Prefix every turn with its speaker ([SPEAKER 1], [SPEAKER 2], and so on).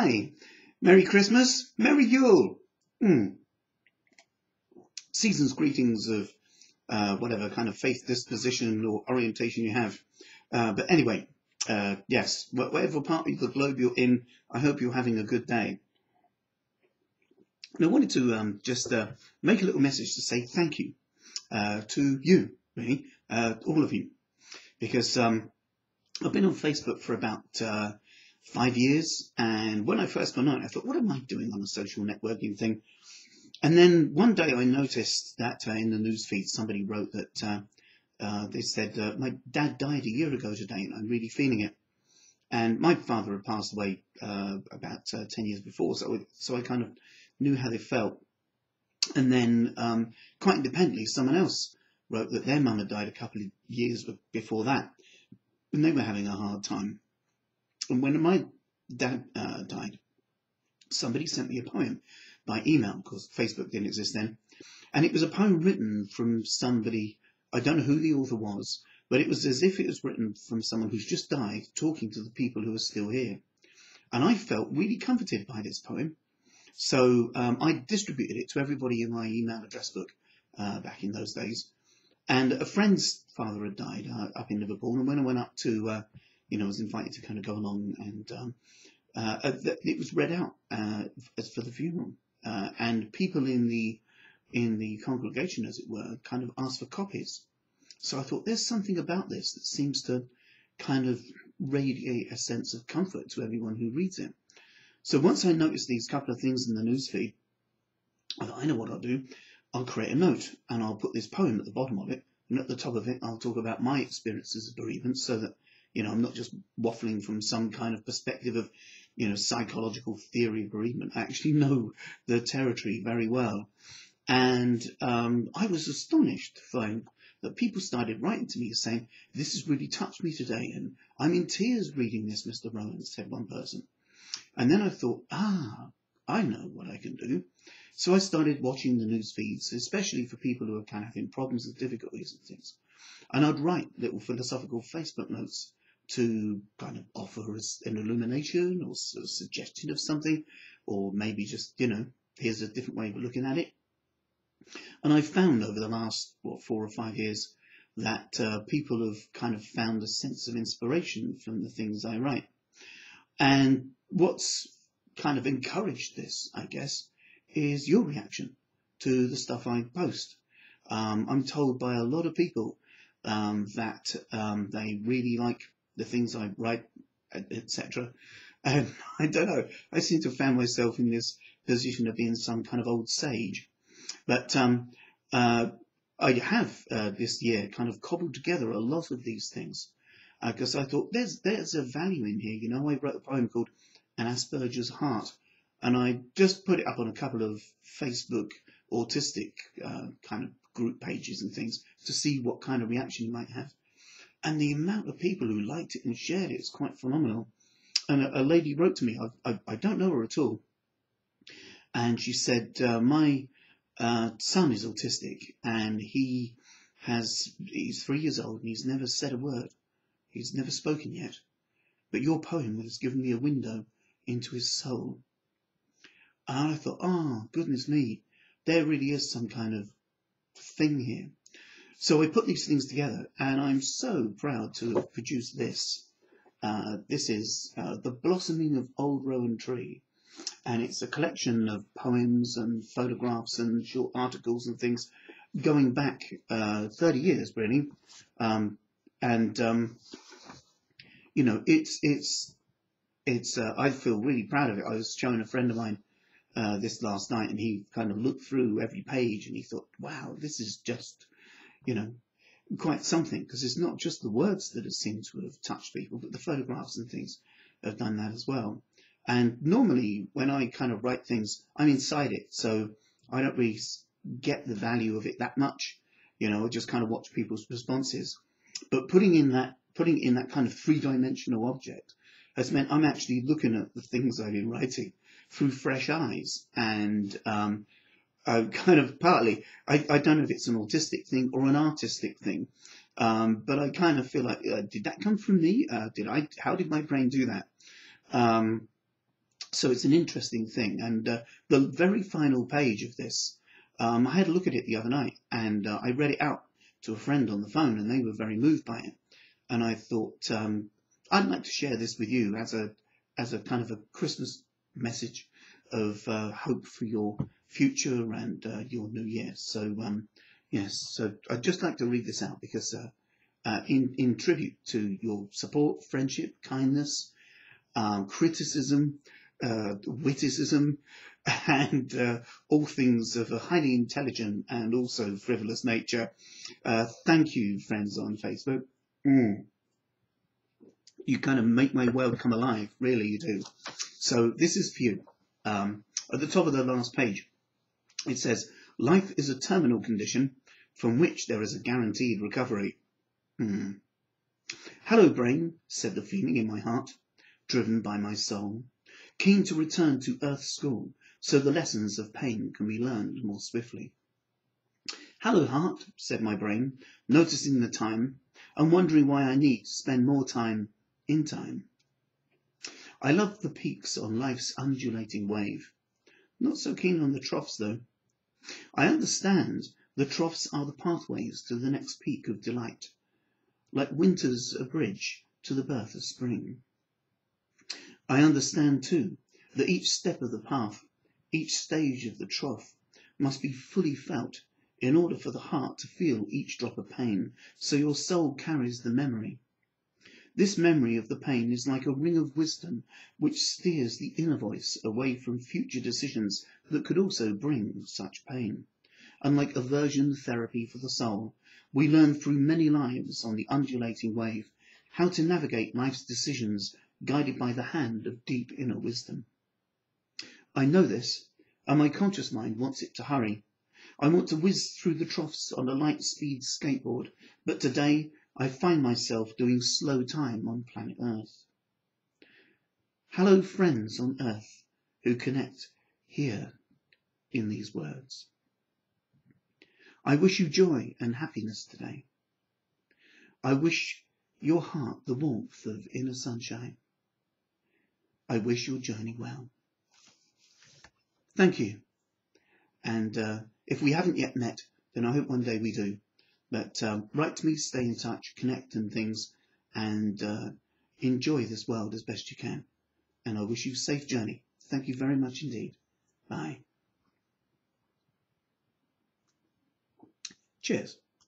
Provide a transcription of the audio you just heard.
[SPEAKER 1] Hi, Merry Christmas, Merry Yule. Season's greetings of whatever kind of faith, disposition or orientation you have. But anyway, yes, whatever part of the globe you're in, I hope you're having a good day. And I wanted to just make a little message to say thank you to you, really, all of you, because I've been on Facebook for about 5 years, and when I first went on, I thought, what am I doing on a social networking thing? And then one day I noticed that in the newsfeed somebody wrote that they said, my dad died a year ago today and I'm really feeling it. And my father had passed away about 10 years before, so I kind of knew how they felt. And then quite independently, someone else wrote that their mum had died a couple of years before that, and they were having a hard time. And when my dad died, somebody sent me a poem by email, because Facebook didn't exist then. And it was a poem written from somebody, I don't know who the author was, but it was as if it was written from someone who's just died, talking to the people who are still here. And I felt really comforted by this poem. So I distributed it to everybody in my email address book back in those days. And a friend's father had died up in Liverpool. And when I went up to, was invited to kind of go along, and it was read out for the funeral. And people in the congregation, as it were, kind of asked for copies. So I thought, there's something about this that seems to kind of radiate a sense of comfort to everyone who reads it. So once I noticed these couple of things in the newsfeed, I thought, I know what I'll do. I'll create a note and I'll put this poem at the bottom of it, and at the top of it I'll talk about my experiences of bereavement, so that I'm not just waffling from some kind of perspective of psychological theory of bereavement. I actually know the territory very well. And I was astonished to find that people started writing to me saying, this has really touched me today, and I'm in tears reading this, Mr. Rowan, said one person. And then I thought, I know what I can do. So I started watching the news feeds, especially for people who are kind of having problems and difficulties and things. And I'd write little philosophical Facebook notes to kind of offer us an illumination or a suggestion of something, or maybe just, here's a different way of looking at it. And I've found over the last, 4 or 5 years that people have kind of found a sense of inspiration from the things I write. And what's kind of encouraged this, I guess, is your reaction to the stuff I post. I'm told by a lot of people that they really like the things I write, etc. And I don't know, I seem to have found myself in this position of being some kind of old sage. But I have this year kind of cobbled together a lot of these things, because I thought there's a value in here. I wrote a poem called An Asperger's Heart, and I just put it up on a couple of Facebook autistic kind of group pages and things to see what kind of reaction you might have. And the amount of people who liked it and shared it is quite phenomenal. And a lady wrote to me, I don't know her at all, and she said, my son is autistic, and he's 3 years old and he's never said a word. He's never spoken yet. But your poem has given me a window into his soul. And I thought, goodness me, there really is some kind of thing here. So I put these things together, and I'm so proud to have produced this. This is The Blossoming of Old Rowan Tree. And it's a collection of poems and photographs and short articles and things going back 30 years, really. It's I feel really proud of it. I was showing a friend of mine this last night, and he kind of looked through every page and he thought, wow, this is just, quite something, because it's not just the words that have seemed to have touched people, but the photographs and things have done that as well. And normally when I kind of write things, I'm inside it, so I don't really get the value of it that much. I just kind of watch people's responses. But putting in that kind of three-dimensional object has meant I'm actually looking at the things I've been writing through fresh eyes. And kind of partly, I don't know if it's an autistic thing or an artistic thing, but I kind of feel like, did that come from me? How did my brain do that? So it's an interesting thing. And the very final page of this, I had a look at it the other night, and I read it out to a friend on the phone, and they were very moved by it. And I thought I'd like to share this with you as a kind of a Christmas message of hope for your future and your new year. So yes, so I'd just like to read this out because in tribute to your support, friendship, kindness, criticism, witticism, and all things of a highly intelligent and also frivolous nature. Thank you, friends on Facebook. You kind of make my world come alive, really you do. So this is for you. At the top of the last page, it says, life is a terminal condition from which there is a guaranteed recovery. Hello, brain, said the feeling in my heart, driven by my soul, keen to return to Earth's school so the lessons of pain can be learned more swiftly. Hello, heart, said my brain, noticing the time and wondering why I need to spend more time in time. I love the peaks on life's undulating wave. Not so keen on the troughs, though. I understand the troughs are the pathways to the next peak of delight, like winter's a bridge to the birth of spring. I understand, too, that each step of the path, each stage of the trough, must be fully felt in order for the heart to feel each drop of pain, so your soul carries the memory. This memory of the pain is like a ring of wisdom which steers the inner voice away from future decisions that could also bring such pain. And like aversion therapy for the soul, we learn through many lives on the undulating wave how to navigate life's decisions guided by the hand of deep inner wisdom. I know this, and my conscious mind wants it to hurry. I want to whiz through the troughs on a light-speed skateboard, but today I find myself doing slow time on planet Earth. Hello, friends on Earth who connect here in these words. I wish you joy and happiness today. I wish your heart the warmth of inner sunshine. I wish your journey well. Thank you. And if we haven't yet met, then I hope one day we do. But write to me, stay in touch, connect and things, and enjoy this world as best you can. And I wish you a safe journey. Thank you very much indeed. Bye. Cheers.